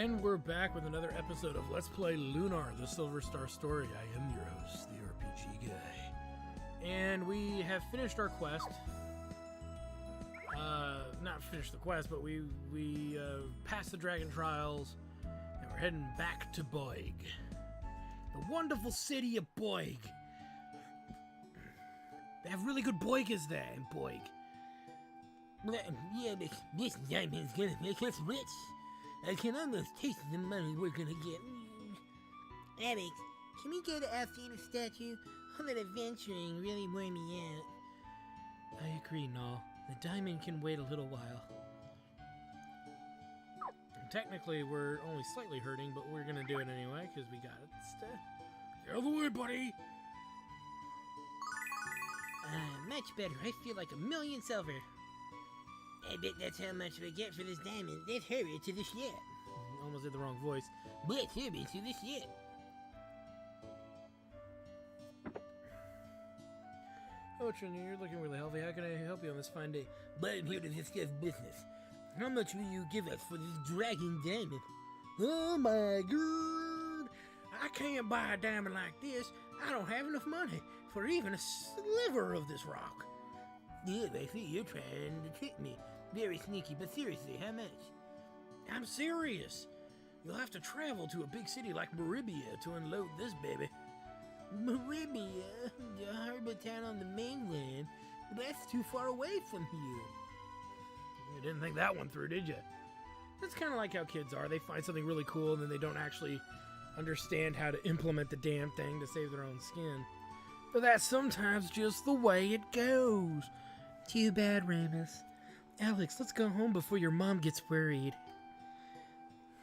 And we're back with another episode of Let's Play Lunar, the Silver Star Story. I am your host, the RPG guy. And we have finished our quest. Not finished the quest, but we passed the dragon trials, and we're heading back to Boig. The wonderful city of Boig. They have really good boigas there in Boig. Yeah, but this diamond's gonna make us rich. I can almost taste the money we're gonna get. Alex, can we go to Alcina statue? All that adventuring really wore me out. I agree, Null. The diamond can wait a little while. Technically, we're only slightly hurting, but we're gonna do it anyway, because we got it. Get out of the way, buddy! Much better. I feel like $1,000,000 silver. I bet that's how much we get for this diamond. Let's hurry to the ship. Almost did the wrong voice. Let's hurry to the ship. Oh, Trini, you're looking really healthy. How can I help you on this fine day? But I'm here to discuss business. How much will you give us for this dragon diamond? Oh my god! I can't buy a diamond like this. I don't have enough money for even a sliver of this rock. Yeah, I see you're trying to trick me. Very sneaky, but seriously, how much? I'm serious. You'll have to travel to a big city like Maribia to unload this baby. Maribia? The harbor town on the mainland? That's too far away from here. You didn't think that one through, did you? That's kind of like how kids are. They find something really cool and then they don't actually understand how to implement the damn thing to save their own skin. But that's sometimes just the way it goes. Too bad, Ramus. Alex, let's go home before your mom gets worried.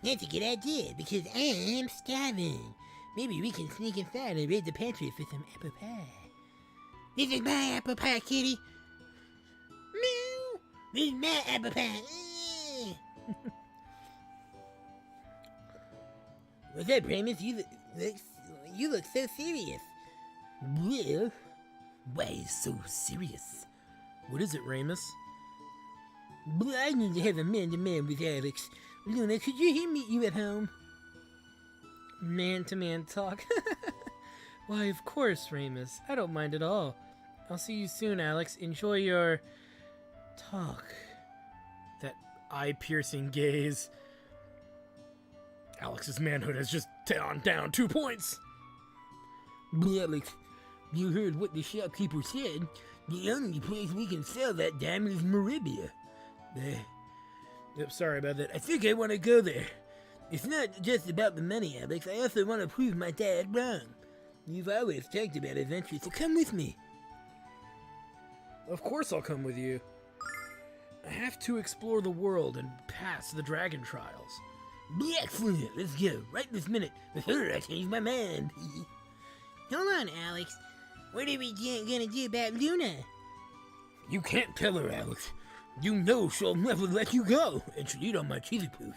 That's a good idea, because I'm starving. Maybe we can sneak inside and raid the pantry for some apple pie. This is my apple pie, kitty. Meow. This is my apple pie. What's up, Ramus? You look so serious. Well, why so serious? What is it, Ramus? I need to have a man-to-man with Alex. Luna, could you meet you at home? Man-to-man talk? Why, of course, Ramus. I don't mind at all. I'll see you soon, Alex. Enjoy your talk. That eye-piercing gaze. Alex's manhood has just gone down 2 points. Alex, you heard what the shopkeeper said. The only place we can sell that diamond is Maribia. Yep, sorry about that. I think I want to go there. It's not just about the money, Alex. I also want to prove my dad wrong. You've always talked about adventures, so come with me. Of course I'll come with you. I have to explore the world and pass the dragon trials. Excellent. Let's go. Right this minute. Before I change my mind. Hold on, Alex. What are we gonna do about Luna? You can't tell her, Alex. You know she'll never let you go, and she'll eat on my cheesy poof.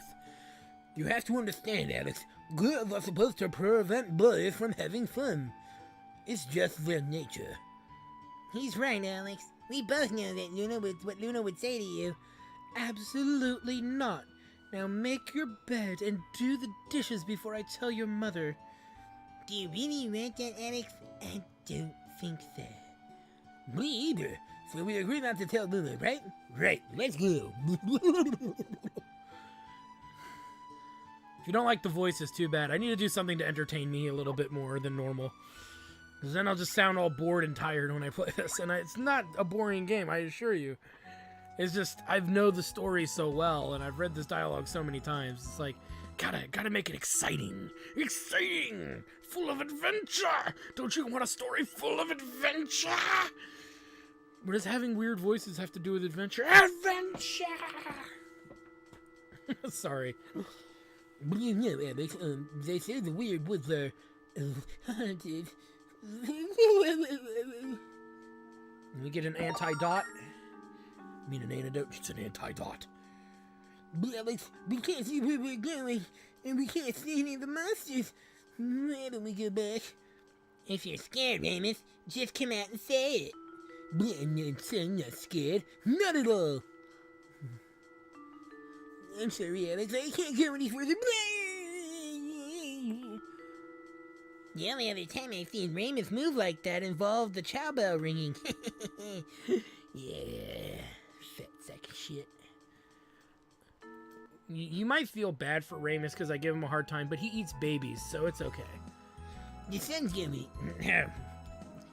You have to understand, Alex. Girls are supposed to prevent boys from having fun. It's just their nature. He's right, Alex. We both know that what Luna would say to you. Absolutely not. Now make your bed and do the dishes before I tell your mother. Do you really want that, Alex? I don't think so. Me either. So we agree not to tell Luna, right? Right, let's go. If you don't like the voice, it's too bad. I need to do something to entertain me a little bit more than normal. Because then I'll just sound all bored and tired when I play this. And it's not a boring game, I assure you. It's just, I know the story so well, and I've read this dialogue so many times. It's like, gotta make it exciting. Exciting! Full of adventure! Don't you want a story full of adventure? What does having weird voices have to do with adventure? Adventure! Sorry. You know, Alex, they say the weird woods are haunted. Let me get an anti-dot. I mean an antidote, it's an anti-dot. Alex, we can't see where we're going, and we can't see any of the monsters. Why don't we go back? If you're scared, Ramus, just come out and say it. I'm not scared. Not at all. I'm sorry, Alex. I can't go any further. The only other time I've seen Ramus move like that involved the chow bell ringing. Yeah, fat sack of shit. You might feel bad for Ramus because I give him a hard time, but he eats babies, so it's okay. The sun's going...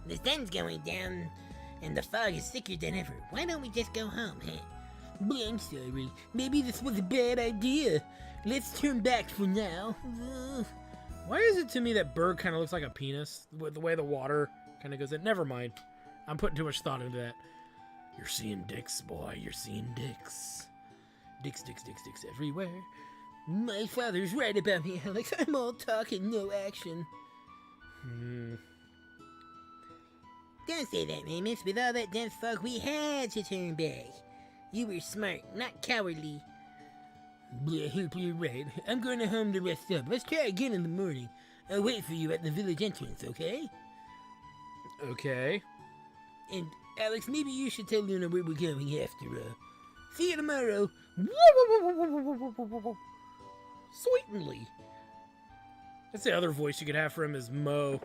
the sun's going down, and the fog is thicker than ever. Why don't we just go home, huh? I'm sorry. Maybe this was a bad idea. Let's turn back for now. Why is it to me that Berg kind of looks like a penis? With the way the water kind of goes in. Never mind. I'm putting too much thought into that. You're seeing dicks, boy. You're seeing dicks. Dicks, dicks, dicks, dicks everywhere. My father's right about me, Alex. I'm all talk and no action. Don't say that, Ramus. With all that dense fog, we had to turn back. You were smart, not cowardly. I hope you're right. I'm going home to rest up. Let's try again in the morning. I'll wait for you at the village entrance, okay? Okay. And, Alex, maybe you should tell Lunar where we're going after, See you tomorrow. Sweetly. That's the other voice you could have for him is Mo.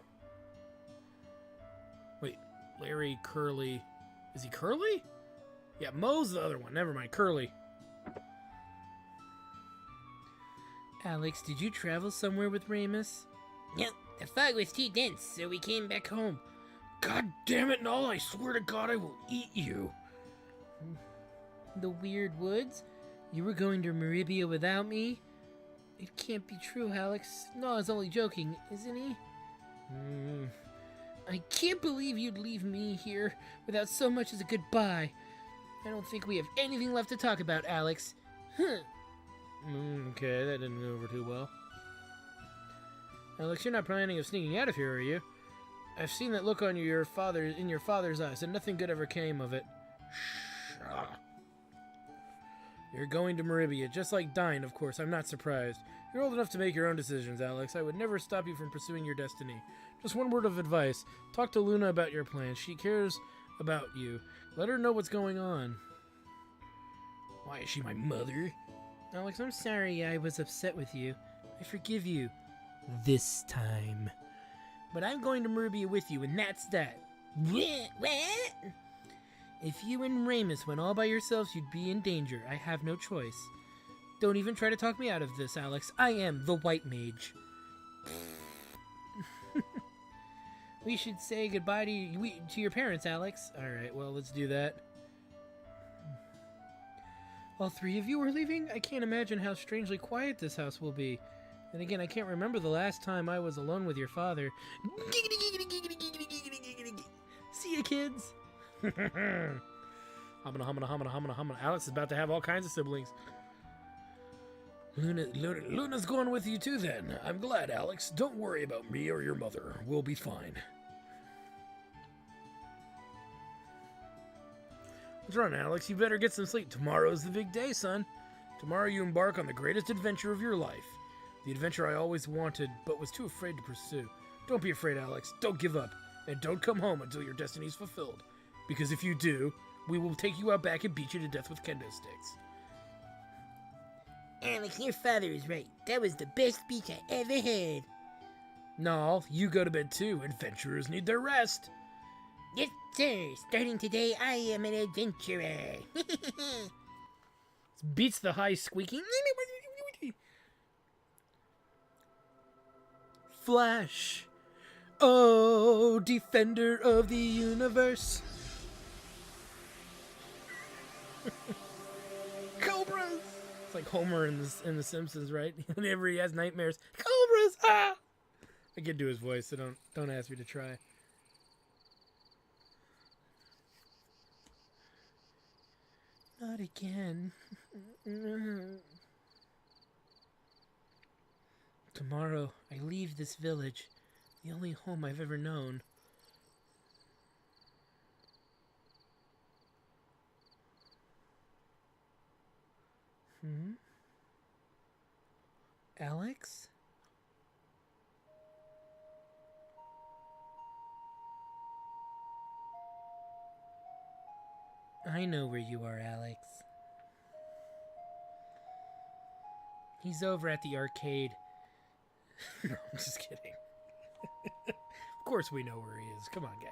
Wait, Larry Curly. Is he Curly? Yeah, Mo's the other one. Never mind, Curly. Alex, did you travel somewhere with Ramus? No, the fog was too dense, so we came back home. God damn it, Null, I swear to God I will eat you. The weird woods? You were going to Maribia without me? It can't be true, Alex. No, I was only joking, isn't he? I can't believe you'd leave me here without so much as a goodbye. I don't think we have anything left to talk about, Alex. Okay, that didn't go over too well. Alex, you're not planning of sneaking out of here, are you? I've seen that look on your father's eyes, and nothing good ever came of it. Shh. You're going to Maribia, just like Dine, of course. I'm not surprised. You're old enough to make your own decisions, Alex. I would never stop you from pursuing your destiny. Just one word of advice. Talk to Luna about your plans. She cares about you. Let her know what's going on. Why is she my mother? Alex, I'm sorry I was upset with you. I forgive you. This time. But I'm going to Maribia with you, and that's that. What? If you and Ramus went all by yourselves, you'd be in danger. I have no choice. Don't even try to talk me out of this, Alex. I am the White Mage. We should say goodbye to your parents, Alex. Alright, well, let's do that. All three of you are leaving? I can't imagine how strangely quiet this house will be. Then again, I can't remember the last time I was alone with your father. See ya, kids. Humana. Alex is about to have all kinds of siblings. Luna's going with you too then. I'm glad, Alex. Don't worry about me or your mother. We'll be fine. What's wrong, Alex? You better get some sleep. Tomorrow's the big day, son. Tomorrow you embark on the greatest adventure of your life. The adventure I always wanted, but was too afraid to pursue. Don't be afraid, Alex. Don't give up. And don't come home until your destiny's fulfilled. Because if you do, we will take you out back and beat you to death with kendo sticks. Alex, your father is right. That was the best speech I ever heard. No, you go to bed too. Adventurers need their rest. Yes, sir. Starting today, I am an adventurer. Beats the high squeaking. Flash. Oh, defender of the universe. Cobras. It's like Homer in the Simpsons, right? Whenever he has nightmares, cobras. Ah! I can do his voice, so don't ask me to try. Not again. Tomorrow, I leave this village, the only home I've ever known. Alex? I know where you are, Alex. He's over at the arcade. No, I'm just kidding. Of course we know where he is. Come on, guys.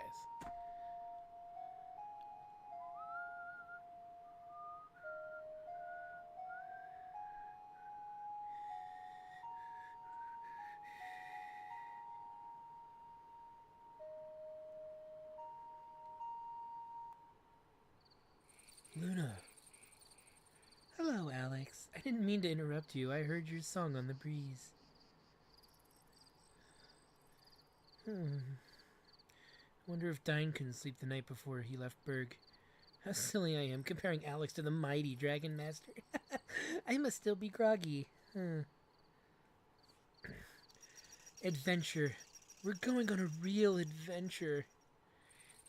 Luna. Hello, Alex. I didn't mean to interrupt you. I heard your song on the breeze. Wonder if Dine couldn't sleep the night before he left Berg. How silly I am, comparing Alex to the mighty Dragon Master. I must still be groggy. Adventure. We're going on a real adventure.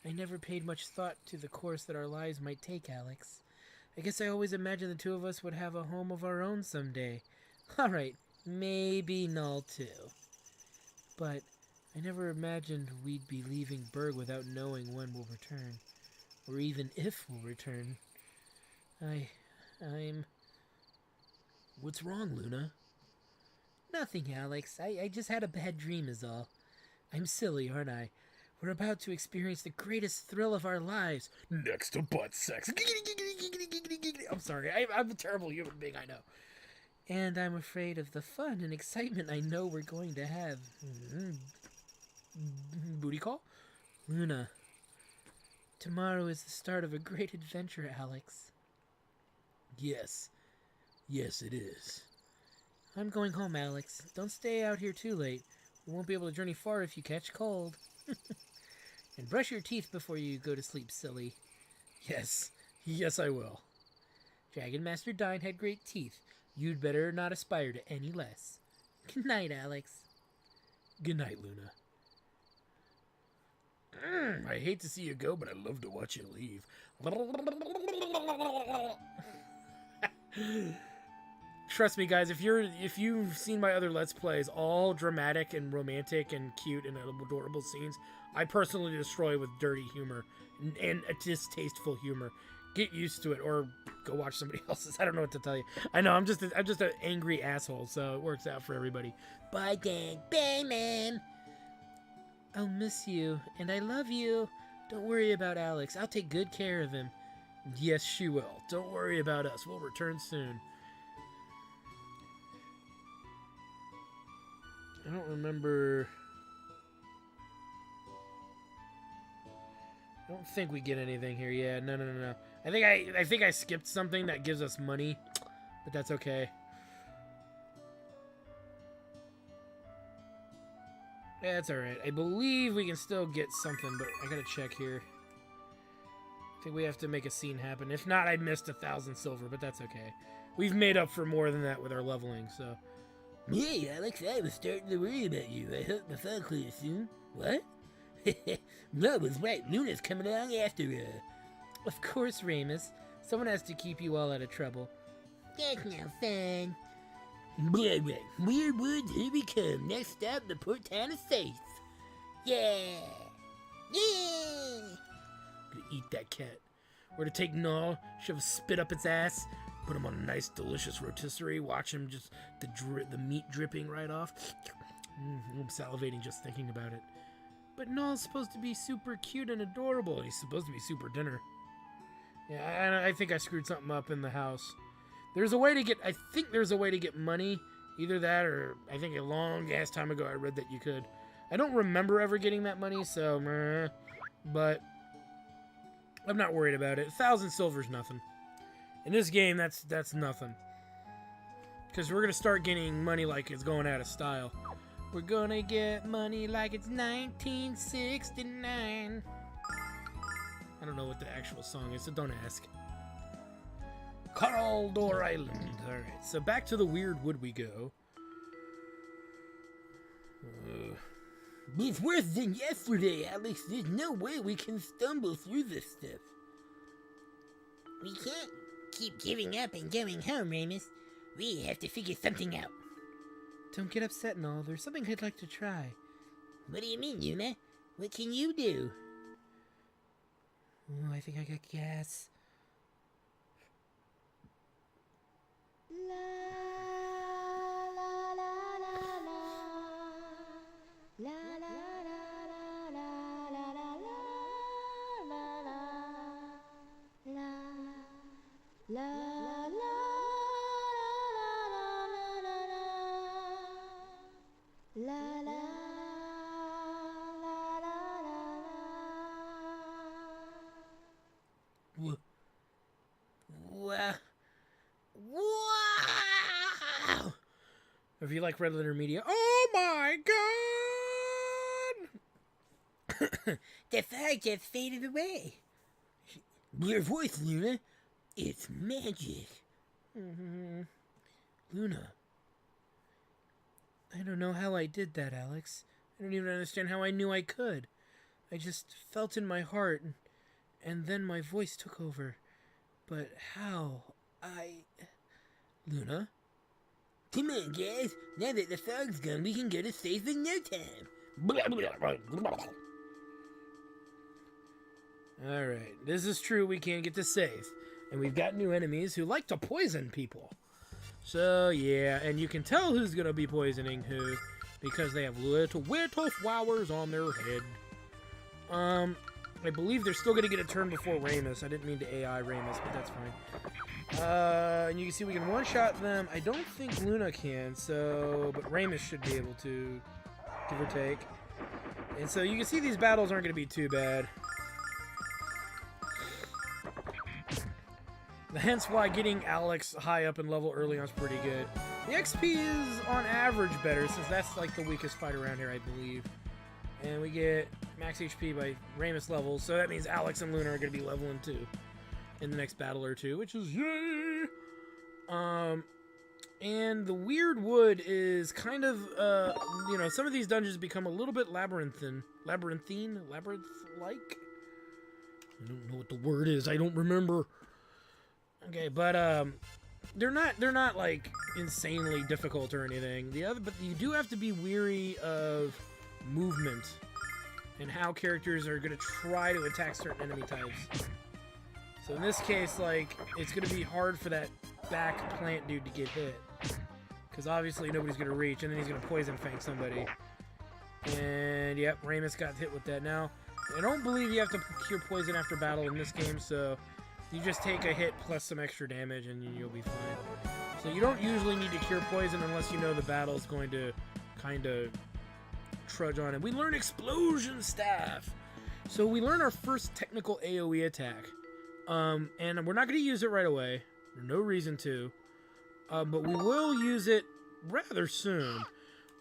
I never paid much thought to the course that our lives might take, Alex. I guess I always imagined the two of us would have a home of our own someday. Alright, maybe Null too. But I never imagined we'd be leaving Berg without knowing when we'll return. Or even if we'll return. I'm... What's wrong, Luna? Nothing, Alex. I just had a bad dream is all. I'm silly, aren't I? We're about to experience the greatest thrill of our lives. Next to butt sex. I'm sorry. I'm a terrible human being, I know. And I'm afraid of the fun and excitement I know we're going to have. Booty call? Luna. Tomorrow is the start of a great adventure, Alex. Yes. Yes, it is. I'm going home, Alex. Don't stay out here too late. We won't be able to journey far if you catch cold. And brush your teeth before you go to sleep, silly. Yes. Yes, I will. Dragon Master Dine had great teeth. You'd better not aspire to any less. Good night, Alex. Good night, Luna. I hate to see you go, but I love to watch you leave. Trust me, guys, if you've seen my other Let's Plays, all dramatic and romantic and cute and adorable scenes, I personally destroy with dirty humor and a distasteful humor. Get used to it, or go watch somebody else's. I don't know what to tell you. I know I'm just an angry asshole, so it works out for everybody. Bye, Dad. Bye, Mom. I'll miss you, and I love you. Don't worry about Alex. I'll take good care of him. Yes, she will. Don't worry about us. We'll return soon. I don't remember. I don't think we get anything here. Yeah, no. I think I skipped something that gives us money, but that's okay. Yeah, that's alright. I believe we can still get something, but I gotta check here. I think we have to make a scene happen. If not, I missed 1,000 silver, but that's okay. We've made up for more than that with our leveling, so. Hey, Alex, I was starting to worry about you. I hope the fog clears soon. What? No, I was right. Luna's coming along after her. Of course, Ramus. Someone has to keep you all out of trouble. That's no fun. Right. Weird woods, here we come. Next stop, the port town of Faith. Yeah! Gonna eat that cat. We're to take Null, shove a spit up its ass, put him on a nice, delicious rotisserie, watch him just, the meat dripping right off. I'm salivating just thinking about it. But Null's supposed to be super cute and adorable, and he's supposed to be super dinner. Yeah, I think I screwed something up in the house. I think there's a way to get money. Either that or I think a long ass time ago I read that you could. I don't remember ever getting that money, so but I'm not worried about it. 1,000 silver's nothing. In this game, that's nothing. Because we're going to start getting money like it's going out of style. We're going to get money like it's 1969. I don't know what the actual song is, so don't ask. Coraldor Island. Alright, so back to the weird wood we go. It's worse than yesterday, Alex. There's no way we can stumble through this stuff. We can't keep giving up and going home, Ramus. We have to figure something out. Don't get upset, Null. There's something I'd like to try. What do you mean, Yuna? What can you do? Oh, I think I got gas. La La la la la la la la Wow. Wow. If you like Red Letter Media, oh my god! The fog just faded away. Your voice, Luna. It's magic. Luna. I don't know how I did that, Alex. I don't even understand how I knew I could. I just felt in my heart, and then my voice took over. But how? Luna? Come on, guys. Now that the fog's gone, we can go to safe in no time. Alright, this is true, we can't get to safe. And we've got new enemies who like to poison people. So, yeah, and you can tell who's gonna be poisoning who, because they have little flowers on their head. I believe they're still gonna get a turn before Ramus. I didn't mean to AI Ramus, but that's fine. And you can see we can one-shot them. I don't think Luna can, but Ramus should be able to, give or take. And so you can see these battles aren't gonna be too bad. Hence why getting Alex high up in level early on is pretty good. The XP is on average better, since that's like the weakest fight around here, I believe. And we get max HP by Ramus levels, so that means Alex and Lunar are going to be leveling too in the next battle or two, which is yay! And the weird wood is kind of, some of these dungeons become a little bit labyrinthine, labyrinth-like? I don't know what the word is, I don't remember. Okay, but they're not like insanely difficult or anything. But you do have to be weary of movement and how characters are going to try to attack certain enemy types. So in this case, like, it's going to be hard for that back plant dude to get hit, because obviously nobody's going to reach, and then he's going to poison fang somebody. And yep, Ramus got hit with that. Now, I don't believe you have to cure poison after battle in this game, so you just take a hit plus some extra damage and you'll be fine. So you don't usually need to cure poison unless you know the battle's going to kind of trudge on. And we learn Explosion Staff. So we learn our first technical AoE attack. And we're not going to use it right away. There's no reason to. But we will use it rather soon.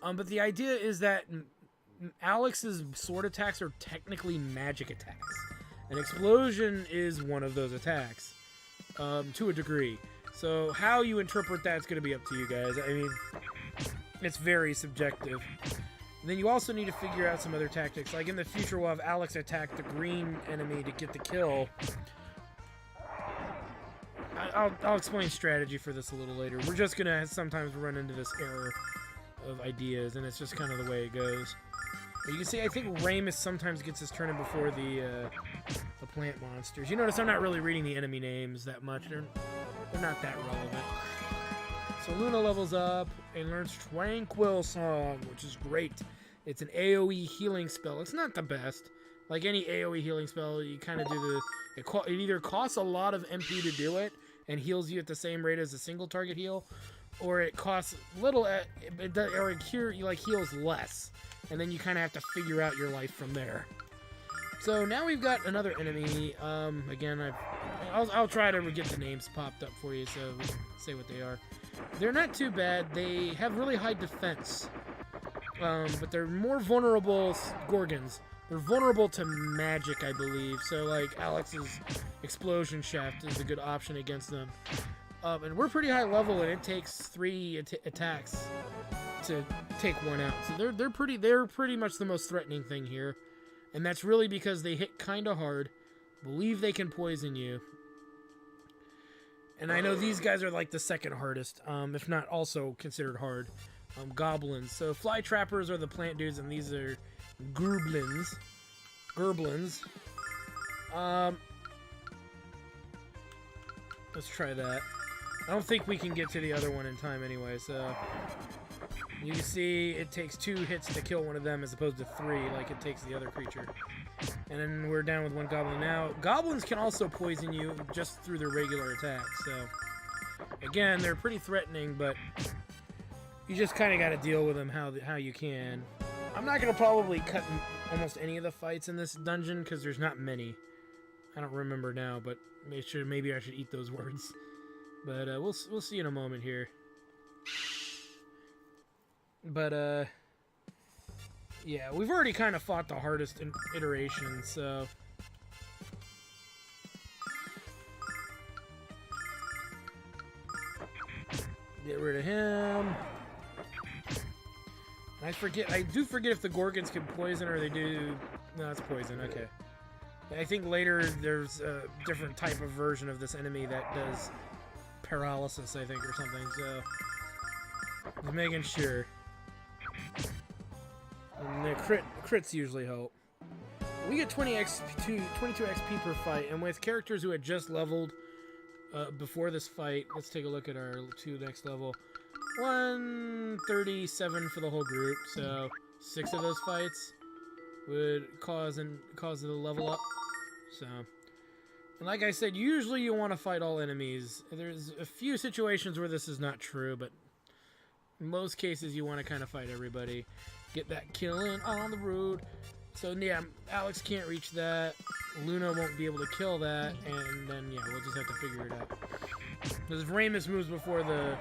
But the idea is that Alex's sword attacks are technically magic attacks. An explosion is one of those attacks, to a degree. So how you interpret that's going to be up to you guys. I mean, it's very subjective. And then you also need to figure out some other tactics. Like in the future, we'll have Alex attack the green enemy to get the kill. I'll explain strategy for this a little later. We're just going to sometimes run into this error of ideas, and it's just kind of the way it goes. You can see, I think Ramus sometimes gets his turn in before the plant monsters. You notice I'm not really reading the enemy names that much. They're not that relevant. So Luna levels up and learns Tranquil Song, which is great. It's an AoE healing spell. It's not the best. Like any AoE healing spell, you kind of do it either costs a lot of MP to do it and heals you at the same rate as a single target heal, or it costs little, or it heals less. And then you kind of have to figure out your life from there. So now we've got another enemy. Again, I'll try to get the names popped up for you so we can say what they are. They're not too bad. They have really high defense. But they're more vulnerable Gorgons. They're vulnerable to magic, I believe. So, like, Alex's Explosion Shaft is a good option against them. And we're pretty high level, and it takes 3 attacks to take one out. So they're pretty much the most threatening thing here. And that's really because they hit kind of hard. Believe they can poison you. And I know these guys are like the second hardest, if not also considered hard. Goblins. So fly trappers are the plant dudes, and these are Gerblins. Let's try that. I don't think we can get to the other one in time anyway, so... You can see it takes 2 hits to kill one of them as opposed to 3 like it takes the other creature. And then we're down with 1 goblin now. Goblins can also poison you just through their regular attacks, so... Again, they're pretty threatening, but... You just kind of got to deal with them how you can. I'm not going to probably cut almost any of the fights in this dungeon because there's not many. I don't remember now, but maybe I should eat those words. But we'll see in a moment here. But yeah, we've already kind of fought the hardest iteration, so get rid of him. I do forget if the Gorgons can poison or they do. No, it's poison. Okay. I think later there's a different type of version of this enemy that does paralysis, I think, or something. So just making sure. And the crits usually help. We get 22 XP per fight, and with characters who had just leveled before this fight, let's take a look at our 2 next level. 137 for the whole group, so 6 of those fights would cause the level up. So, and like I said, usually you want to fight all enemies. There's a few situations where this is not true, but in most cases you want to kind of fight everybody. Get that kill in on the road. So yeah, Alex can't reach that. Luna won't be able to kill that, and then yeah, we'll just have to figure it out. Because if Ramus moves before the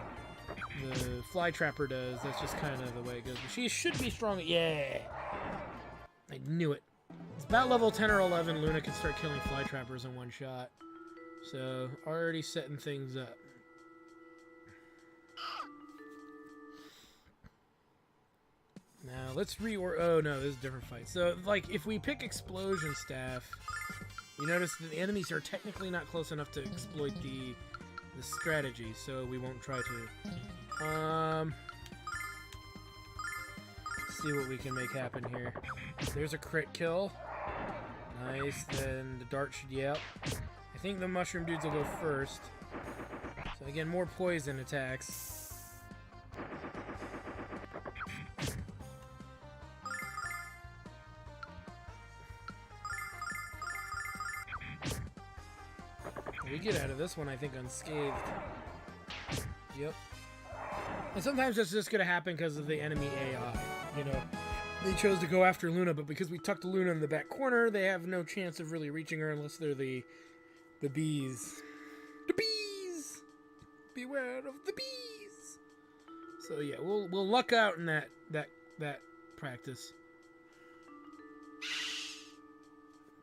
Fly Trapper does, that's just kind of the way it goes. But she should be strong. Yeah! I knew it. It's about level 10 or 11, Luna can start killing Fly Trappers in 1 shot. So, already setting things up. Now, let's oh no, this is a different fight. So, like, if we pick Explosion Staff, you notice that the enemies are technically not close enough to exploit the strategy, so we won't try to. Let's see what we can make happen here. There's a crit kill. Nice, then the dart should yep. I think the mushroom dudes will go first. So again, more poison attacks. We get out of this one, I think, unscathed. Yep. And sometimes that's just going to happen because of the enemy AI. You know, they chose to go after Luna, but because we tucked Luna in the back corner, they have no chance of really reaching her unless they're the bees. The bees! Beware of the bees! So yeah, we'll luck out in that practice.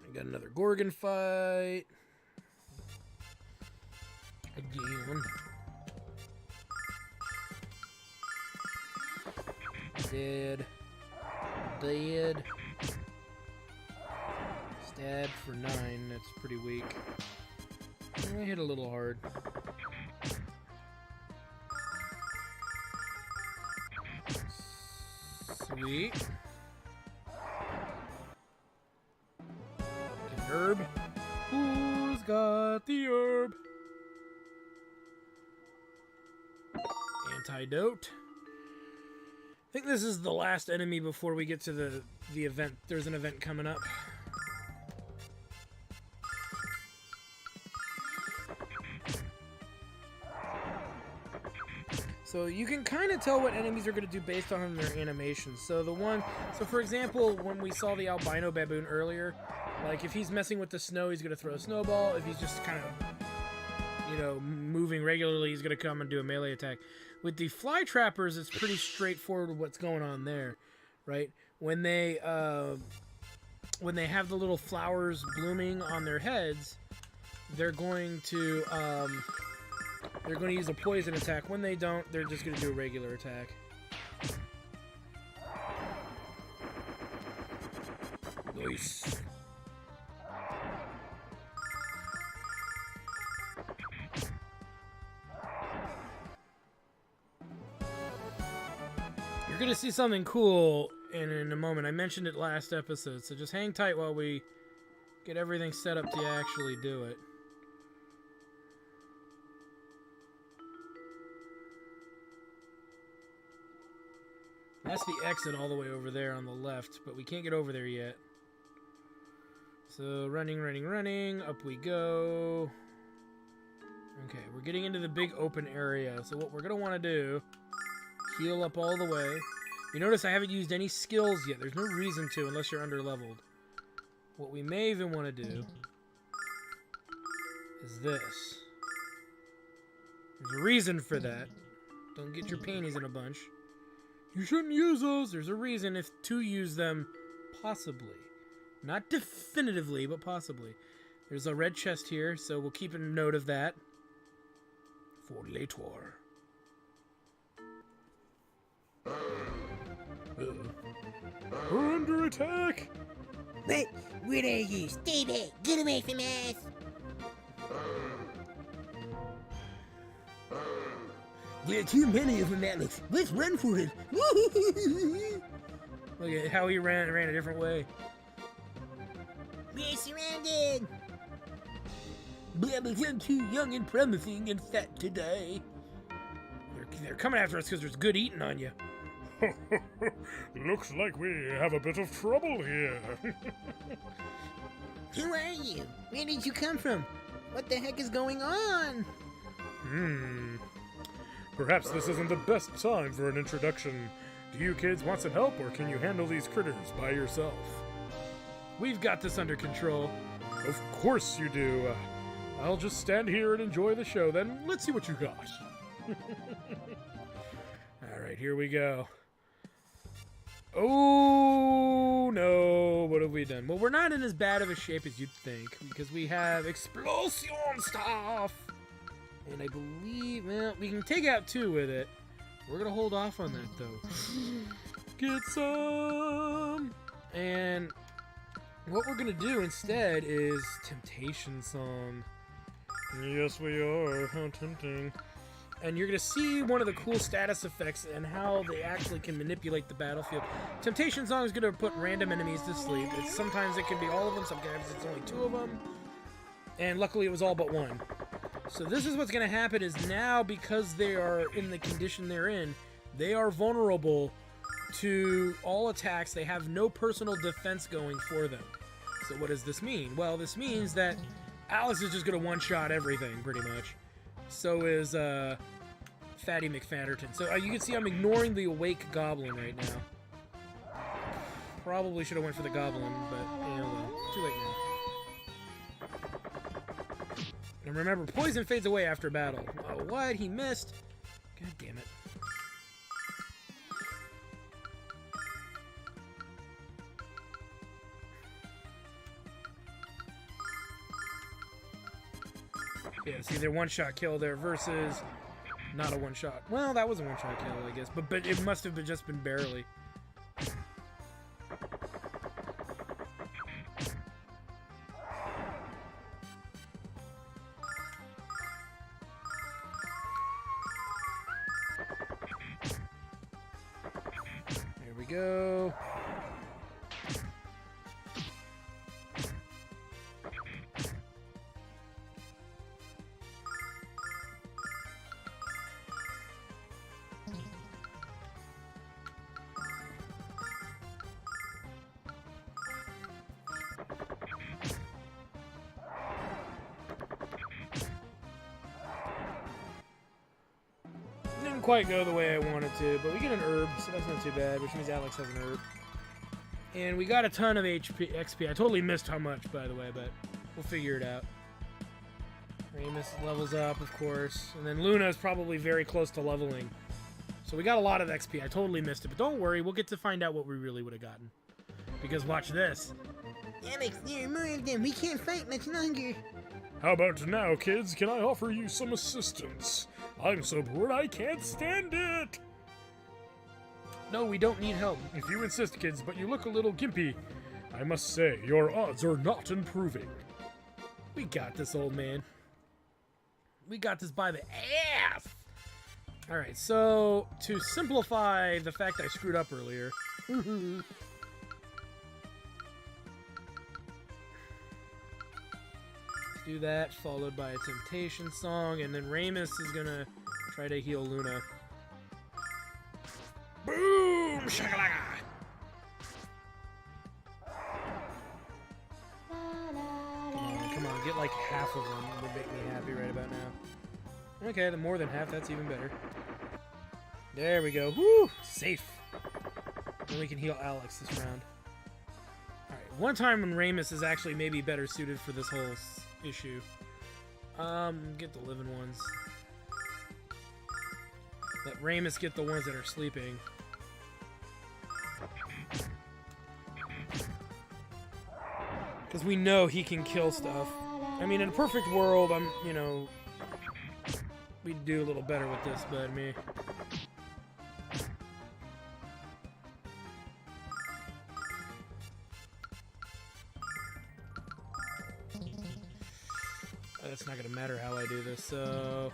I got another Gorgon fight. Again. Dead. Dead. Stabbed for 9. That's pretty weak. I hit a little hard. Sweet. An herb. Who's got the herb? Antidote. I think this is the last enemy before we get to the event. There's an event coming up. So you can kind of tell what enemies are going to do based on their animations. So for example, when we saw the albino baboon earlier, like if he's messing with the snow, he's going to throw a snowball. If he's just kind of, you know, moving regularly, he's going to come and do a melee attack. With the fly trappers, it's pretty straightforward what's going on there, right? When they have the little flowers blooming on their heads, they're going to use a poison attack. When they don't, they're just going to do a regular attack. Nice. You're going to see something cool in a moment. I mentioned it last episode, so just hang tight while we get everything set up to actually do it. That's the exit all the way over there on the left, but we can't get over there yet. So running, running, running. Up we go. Okay, we're getting into the big open area. So what we're going to want to do, heal up all the way. You notice I haven't used any skills yet. There's no reason to unless you're underleveled. What we may even want to do is this. There's a reason for that. Don't get your panties in a bunch. You shouldn't use those. There's a reason if to use them, possibly. Not definitively, but possibly. There's a red chest here, so we'll keep a note of that. For later. We're under attack! What? What are you? Stay back! Get away from us! There are too many of them, Alex. Let's run for it. Look at how he ran a different way. We're surrounded! But I'm too young and promising and fat to die. They're coming after us because there's good eating on you. Looks like we have a bit of trouble here. Who are you? Where did you come from? What the heck is going on? Perhaps this isn't the best time for an introduction. Do you kids want some help, or can you handle these critters by yourself? We've got this under control. Of course you do. I'll just stand here and enjoy the show, then. Let's see what you got. Alright, here we go. Oh, no. What have we done? Well, we're not in as bad of a shape as you'd think, because we have explosion stuff. And I believe, well, we can take out 2 with it. We're going to hold off on that, though. Get some! And what we're going to do instead is Temptation Song. Yes, we are. How tempting. And you're going to see one of the cool status effects and how they actually can manipulate the battlefield. Temptation Song is going to put random enemies to sleep. Sometimes it can be all of them, sometimes it's only 2 of them. And luckily it was all but 1. So this is what's going to happen is now, because they are in the condition they're in, they are vulnerable to all attacks. They have no personal defense going for them. So what does this mean? Well, this means that Alex is just going to one-shot everything, pretty much. So is Fatty McFatterton. So you can see I'm ignoring the awake goblin right now. Probably should have went for the goblin, but, you know, well, too late now. And remember, poison fades away after battle. Oh, what? He missed? God damn it. Yeah, see, they're one-shot kill there versus not a one-shot. Well, that was a one-shot kill, I guess. But it must have just been barely. There we go. Didn't quite go the way I wanted to, but we get an herb, so that's not too bad, which means Alex has an herb. And we got a ton of XP. I totally missed how much, by the way, but we'll figure it out. Ramus levels up, of course. And then Luna is probably very close to leveling. So we got a lot of XP. I totally missed it, but don't worry, we'll get to find out what we really would have gotten. Because watch this. Alex, there are more of them. We can't fight much longer. How about now, kids? Can I offer you some assistance? I'm so bored I can't stand it! No, we don't need help. If you insist, kids, but you look a little gimpy. I must say, your odds are not improving. We got this, old man. We got this by the ass! Alright, so to simplify the fact I screwed up earlier. Do that, followed by a Temptation Song, and then Ramus is gonna try to heal Luna. Boom! shakalaka! Come on, get like half of them would make me happy right about now. Okay, the more than half, that's even better. There we go. Woo! Safe. Then we can heal Alex this round. Alright, one time when Ramus is actually maybe better suited for this whole issue. Get the living ones. Let Ramus get the ones that are sleeping. Because we know he can kill stuff. I mean, in a perfect world, you know, we'd do a little better with this, but me. It's not gonna matter how I do this, so...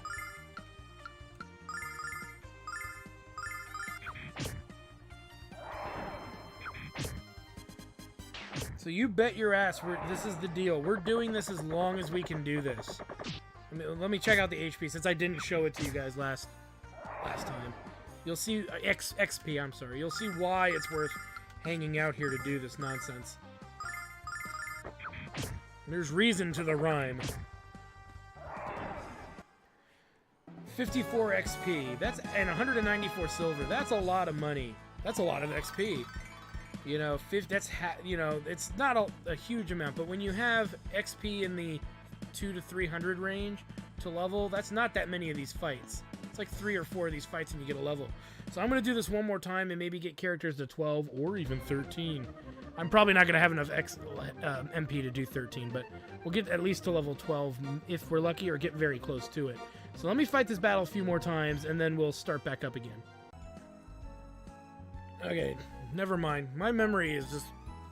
So you bet your ass this is the deal. We're doing this as long as we can do this. Let me check out the HP since I didn't show it to you guys last time. You'll see XP, I'm sorry. You'll see why it's worth hanging out here to do this nonsense. There's reason to the rhyme. 54 XP. That's and 194 silver. That's a lot of money. That's a lot of XP. You know, you know, it's not a huge amount, but when you have XP in the 200 to 300 range to level, that's not that many of these fights. It's like 3 or 4 of these fights and you get a level. So I'm going to do this one more time and maybe get characters to 12 or even 13. I'm probably not going to have enough MP to do 13, but we'll get at least to level 12 if we're lucky or get very close to it. So let me fight this battle a few more times and then we'll start back up again. Okay, never mind. My memory is just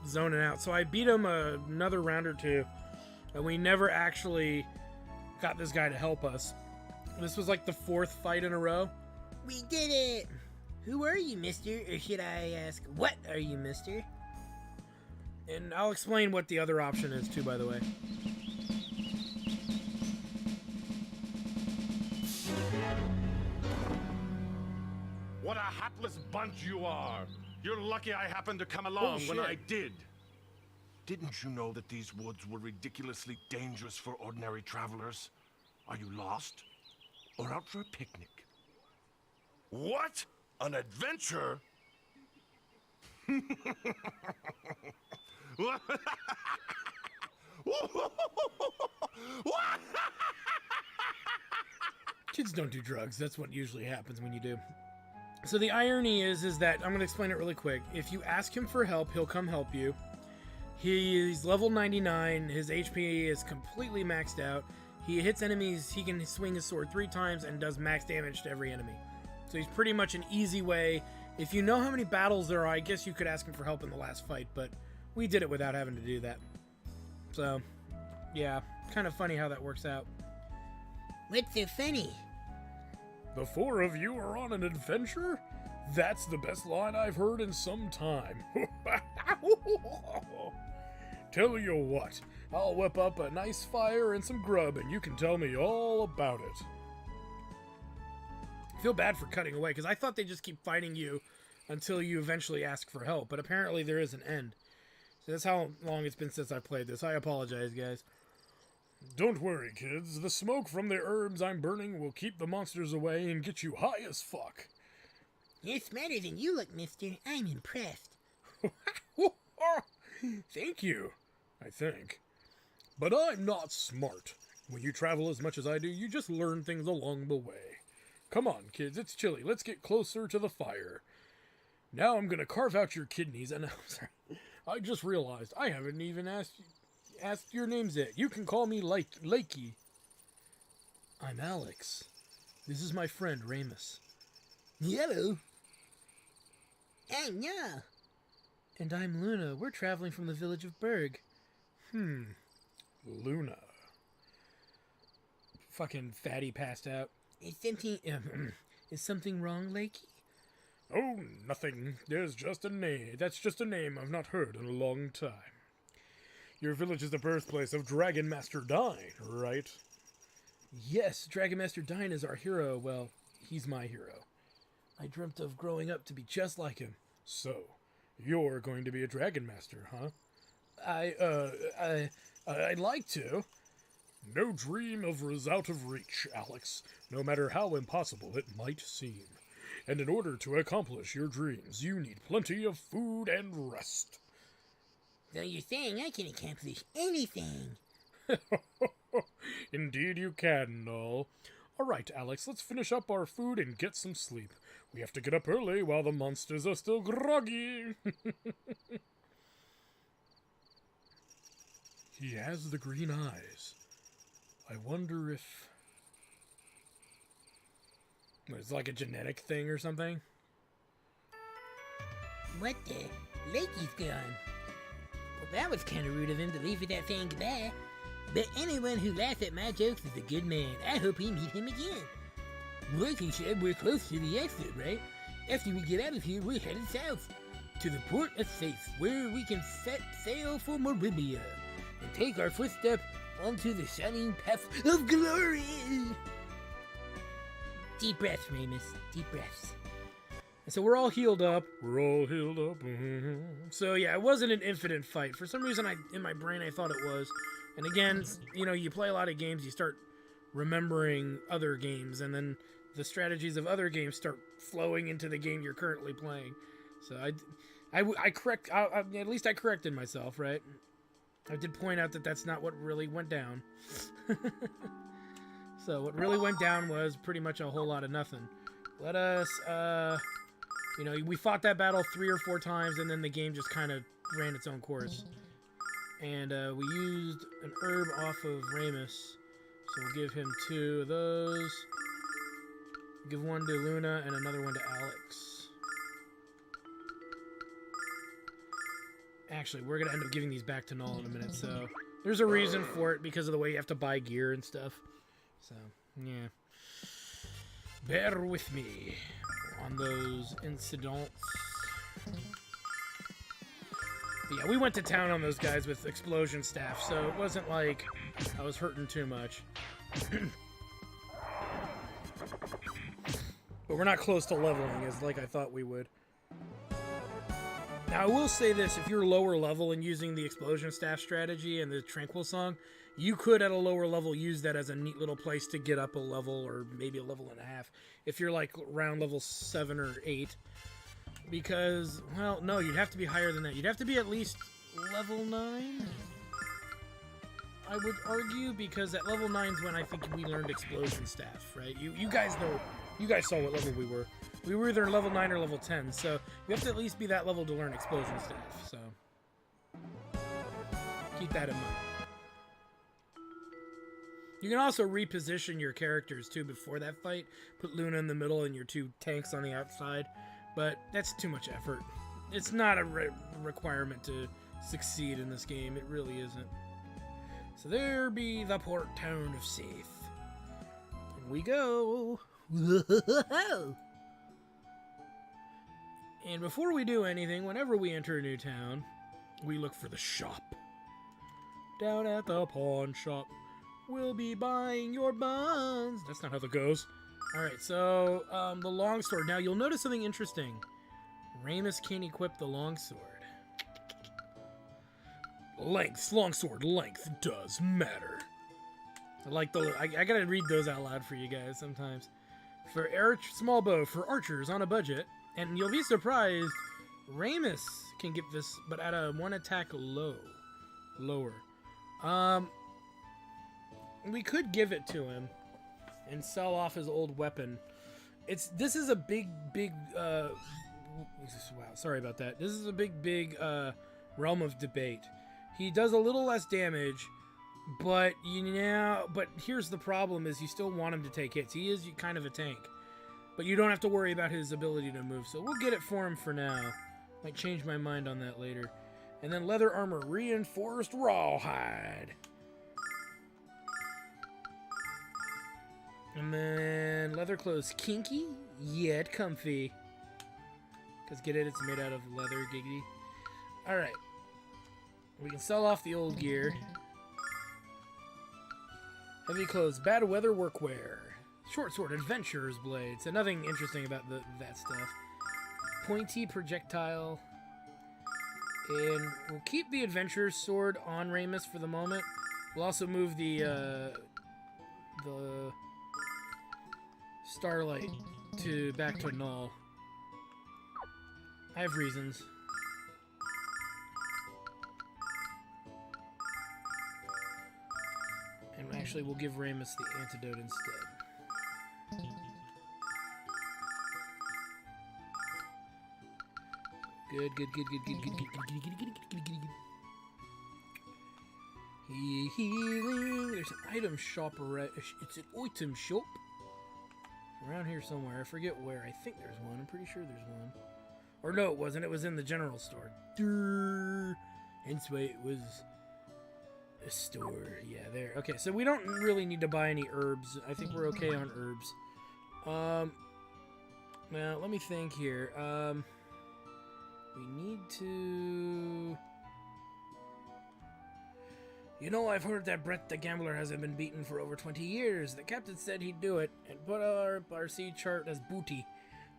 zoning out. So I beat him another round or two, and we never actually got this guy to help us. This was like the 4th fight in a row. We did it! Who are you, mister? Or should I ask, what are you, mister? And I'll explain what the other option is too, by the way. What a hapless bunch you are! You're lucky I happened to come along when I did. Didn't you know that these woods were ridiculously dangerous for ordinary travelers? Are you lost? Or out for a picnic? What? An adventure? Kids don't do drugs. That's what usually happens when you do. So the irony is that, I'm going to explain it really quick. If you ask him for help, he'll come help you. He's level 99. His HP is completely maxed out. He hits enemies. He can swing his sword 3 times and does max damage to every enemy. So he's pretty much an easy way. If you know how many battles there are, I guess you could ask him for help in the last fight, but we did it without having to do that. So, yeah, kind of funny how that works out. What's so funny? The 4 of you are on an adventure? That's the best line I've heard in some time. Tell you what, I'll whip up a nice fire and some grub and you can tell me all about it. I feel bad for cutting away, because I thought they'd just keep fighting you until you eventually ask for help, but apparently there is an end. So that's how long it's been since I played this. I apologize, guys. Don't worry, kids. The smoke from the herbs I'm burning will keep the monsters away and get you high as fuck. You're smarter than you look, mister. I'm impressed. Thank you, I think. But I'm not smart. When you travel as much as I do, you just learn things along the way. Come on, kids, it's chilly. Let's get closer to the fire. Now I'm gonna carve out your kidneys, and I'm sorry. I just realized I haven't even asked your names yet. You can call me Lakey. I'm Alex. This is my friend, Ramus. Hello. I'm Noah. And I'm Luna. We're traveling from the village of Berg. Luna. Fucking fatty passed out. Is something wrong, Lakey? Oh, nothing. There's just a name. That's just a name I've not heard in a long time. Your village is the birthplace of Dragon Master Dine, right? Yes, Dragon Master Dine is our hero. Well, he's my hero. I dreamt of growing up to be just like him. So, you're going to be a dragon master, huh? I'd like to. No dream is out of reach, Alex, no matter how impossible it might seem. And in order to accomplish your dreams, you need plenty of food and rest. So you're saying I can accomplish anything? Indeed you can, Null. All right, Alex, let's finish up our food and get some sleep. We have to get up early while the monsters are still groggy. He has the green eyes. I wonder if... It's like a genetic thing or something? What the? Lakey's gone. Well, that was kind of rude of him to leave without saying goodbye. But anyone who laughs at my jokes is a good man. I hope we meet him again. Like he said, we're close to the exit, right? After we get out of here, we're headed south. To the port of Faith, where we can set sail for Moribia. And take our first step onto the shining path of glory. Deep breaths, Ramus. Deep breaths. And so we're all healed up. We're all healed up. So yeah, it wasn't an infinite fight. For some reason, in my brain, I thought it was. And again, you know, you play a lot of games, you start remembering other games, and then the strategies of other games start flowing into the game you're currently playing. So at least I corrected myself, right? I did point out that that's not what really went down. So what really went down was pretty much a whole lot of nothing. Let us, you know, we fought that battle 3 or 4 times, and then the game just kind of ran its own course. And we used an herb off of Ramus, so we'll give him 2 of those. Give one to Luna and another one to Alex. Actually, we're going to end up giving these back to Null in a minute, so there's a reason for it because of the way you have to buy gear and stuff. So, yeah. Bear with me on those incidents. But yeah, we went to town on those guys with explosion staff, so it wasn't like I was hurting too much. But we're not close to leveling as like I thought we would. Now, I will say this, if you're lower level and using the explosion staff strategy and the Tranquil Song, you could, at a lower level, use that as a neat little place to get up a level, or maybe a level and a half, if you're, like, around level 7 or 8. Because, well, no, you'd have to be higher than that. You'd have to be at least level 9, I would argue, because at level 9 is when I think we learned explosion staff, right? You guys know, you guys saw what level we were. We were either level 9 or level 10, so you have to at least be that level to learn explosion staff, so keep that in mind. You can also reposition your characters, too, before that fight. Put Luna in the middle and your 2 tanks on the outside, but that's too much effort. It's not a requirement to succeed in this game. It really isn't. So there be the port town of Faith. Here we go. Whoa! And before we do anything, whenever we enter a new town, we look for the shop. Down at the pawn shop, we'll be buying your buns. That's not how that goes. Alright, so, the longsword. Now, you'll notice something interesting. Ramus can't equip the longsword. Length, longsword length does matter. I like the, I gotta read those out loud for you guys sometimes. For small bow for archers on a budget. And you'll be surprised, Ramus can get this, but at a 1 attack lower. We could give it to him and sell off his old weapon. This is a big, wow, sorry about that. This is a big realm of debate. He does a little less damage, but but here's the problem: is you still want him to take hits. He is kind of a tank. But you don't have to worry about his ability to move, so we'll get it for him for now. Might change my mind on that later. And then leather armor, reinforced rawhide. And then leather clothes, kinky yet comfy. Because get it, it's made out of leather, giggity. Alright. We can sell off the old gear. Heavy clothes, bad weather workwear. Short sword, adventurer's blade. So nothing interesting about that stuff. pointy projectile. And we'll keep the adventurer's sword on Ramus for the moment. We'll also move the starlight back to null. I have reasons. And actually, we'll give Ramus the antidote instead. Good. Healing. There's an item shop around. It's an item shop around here somewhere. I forget where. I think there's one. I'm pretty sure there's one. Or no, it wasn't. It was in the general store. Hence why it was a store. Yeah, there. Okay, so we don't really need to buy any herbs. I think we're okay on herbs. Now let me think here. We need to... You know, I've heard that Brett the Gambler hasn't been beaten for over 20 years. The captain said he'd do it, and put our sea chart as booty.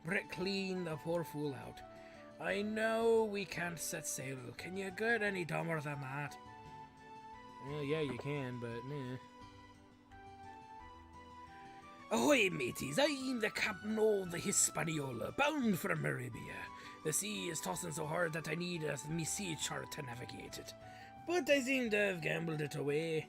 Brett cleaned the poor fool out. I know we can't set sail. Can you get any dumber than that? Well, yeah, you can, but nah. Ahoy, mateys! I'm the captain of the Hispaniola, bound for Arabia. The sea is tossing so hard that I need me sea chart to navigate it. But I seem to have gambled it away.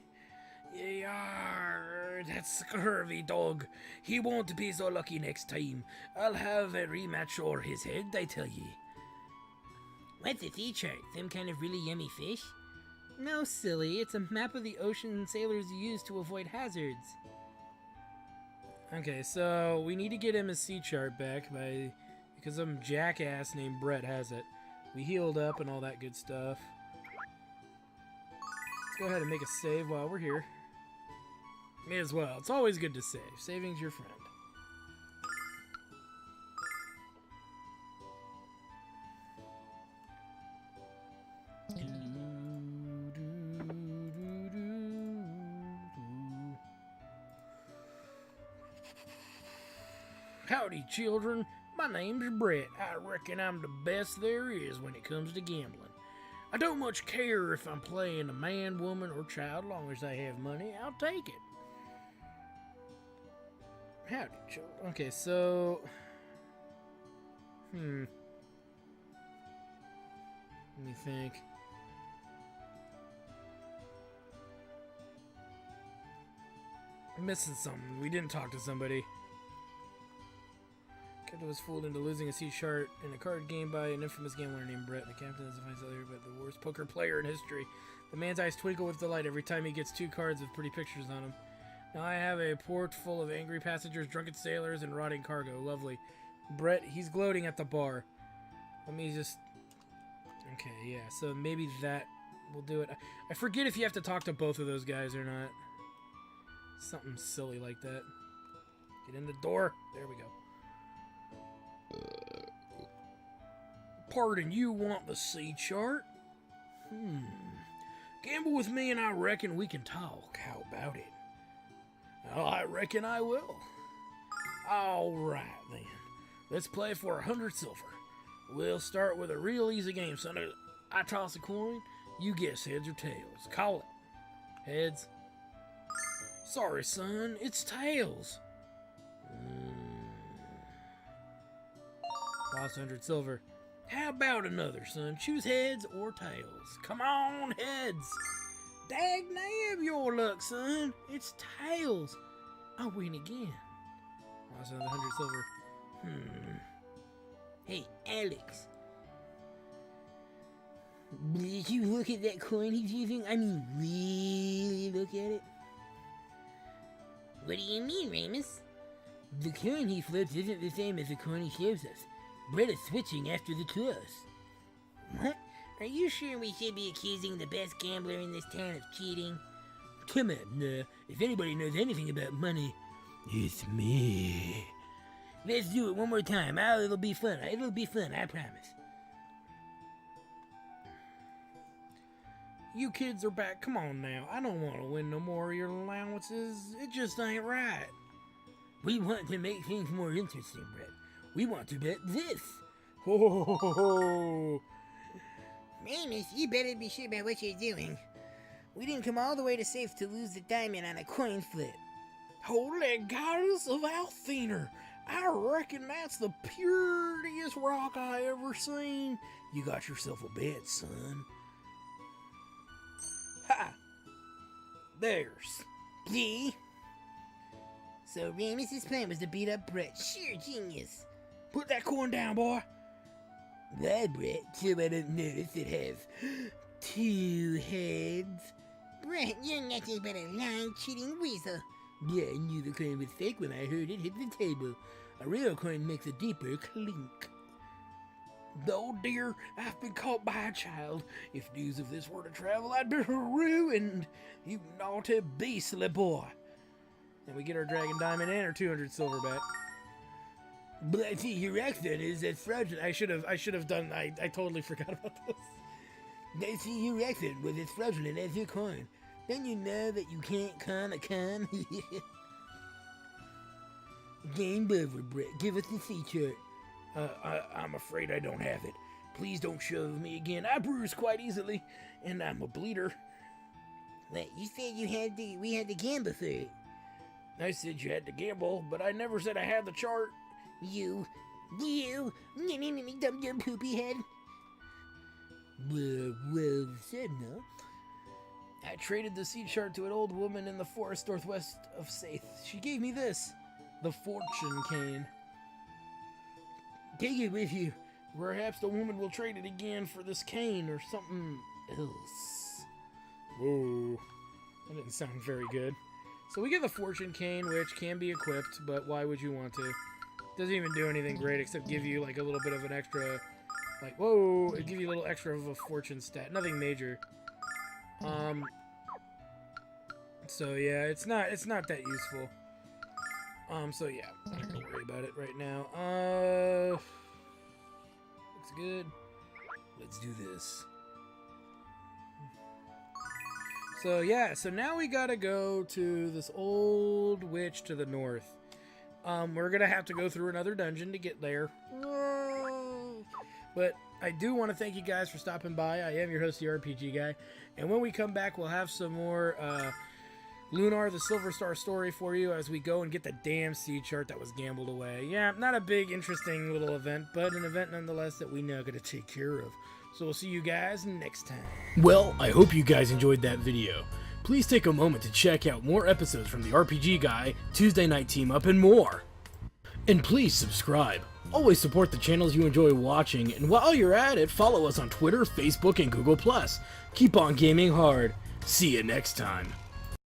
Yarr, that scurvy dog. He won't be so lucky next time. I'll have a rematch o'er his head, I tell ye. What's a sea chart? Some kind of really yummy fish? No, silly. It's a map of the ocean sailors use to avoid hazards. Okay, so we need to get him his sea chart back because some jackass named Brett has it. We healed up and all that good stuff. Let's go ahead and make a save while we're here. May as well. It's always good to save. Saving's your friend. Howdy, children. My name's Brett. I reckon I'm the best there is when it comes to gambling. I don't much care if I'm playing a man, woman, or child. Long as I have money, I'll take it. Howdy, children. Okay, so... Let me think. I'm missing something. We didn't talk to somebody. Captain was fooled into losing a sea chart in a card game by an infamous gambler named Brett. The captain is a fine sailor, but the worst poker player in history. The man's eyes twinkle with delight every time he gets 2 cards with pretty pictures on them. Now I have a port full of angry passengers, drunken sailors, and rotting cargo. Lovely. Brett, he's gloating at the bar. Let me just... Okay, yeah, so maybe that will do it. I forget if you have to talk to both of those guys or not. Something silly like that. Get in the door. There we go. Pardon, you want the sea chart? Gamble with me and I reckon we can talk. How about it? Well, I reckon I will. Alright then. Let's play for 100 silver. We'll start with a real easy game, son. I toss a coin, you guess heads or tails. Call it. Heads. Sorry, son, it's tails. Lost 100 silver. How about another, son? Choose heads or tails. Come on, heads. Dag nab your luck, son. It's tails. I win again. Lost another 100 silver. Hey, Alex. Did you look at that coin he's using? I mean, really look at it? What do you mean, Ramus? The coin he flips isn't the same as the coin he shows us. Brett is switching after the toss. What? Are you sure we should be accusing the best gambler in this town of cheating? Come on, nah. If anybody knows anything about money, it's me. Let's do it one more time. It'll be fun. It'll be fun, I promise. You kids are back. Come on now. I don't want to win no more of your allowances. It just ain't right. We want to make things more interesting, Brett. We want to bet this. Oh, Ramus, you better be sure about what you're doing. We didn't come all the way to safe to lose the diamond on a coin flip. holy goddess of Althener! I reckon that's the purest rock I ever seen. You got yourself a bet, son. Ha! There's. See? So Ramus's plan was to beat up Brett. Sheer genius. Put that coin down, boy. Why, Brett? So I don't notice it has 2 heads. Brett, you're nothing but a lying, cheating weasel. Yeah, I knew the coin was fake when I heard it hit the table. A real coin makes a deeper clink. Oh dear, I've been caught by a child. If news of this were to travel, I'd be ruined. You naughty beastly boy. And we get our dragon diamond and our 200 silver back. But I see your accent is as fraudulent. I should have done. I totally forgot about this. I see your accent was as fraudulent as your coin. Don't you know that you can't con a con? Game over, Brett. Give us the sea chart. I'm afraid I don't have it. Please don't shove me again. I bruise quite easily, and I'm a bleeder. What, you said we had to gamble for it. I said you had to gamble, but I never said I had the chart. You, dumb poopy head. Well said, no? I traded the sea chart to an old woman in the forest northwest of Saith. She gave me this, the fortune cane. Take it with you. Perhaps the woman will trade it again for this cane or something else. Whoa, that didn't sound very good. So we get the fortune cane, which can be equipped, but why would you want to? Doesn't even do anything great except give you like a little bit of an extra, like, whoa, it give you a little extra of a fortune stat. Nothing major. So yeah, it's not that useful. So yeah, I'm not gonna worry about it right now. Looks good. Let's do this. So yeah, so now we gotta go to this old witch to the north. We're gonna have to go through another dungeon to get there. But I do want to thank you guys for stopping by. I am your host, the RPG Guy. And when we come back, we'll have some more Lunar, the Silver Star story for you as we go and get the damn sea chart that was gambled away. Yeah, not a big, interesting little event, but an event nonetheless that we know got to take care of. So we'll see you guys next time. Well, I hope you guys enjoyed that video. Please take a moment to check out more episodes from the RPG Guy, Tuesday Night Team Up, and more. And please subscribe. Always support the channels you enjoy watching, and while you're at it, follow us on Twitter, Facebook, and Google+. Keep on gaming hard. See you next time.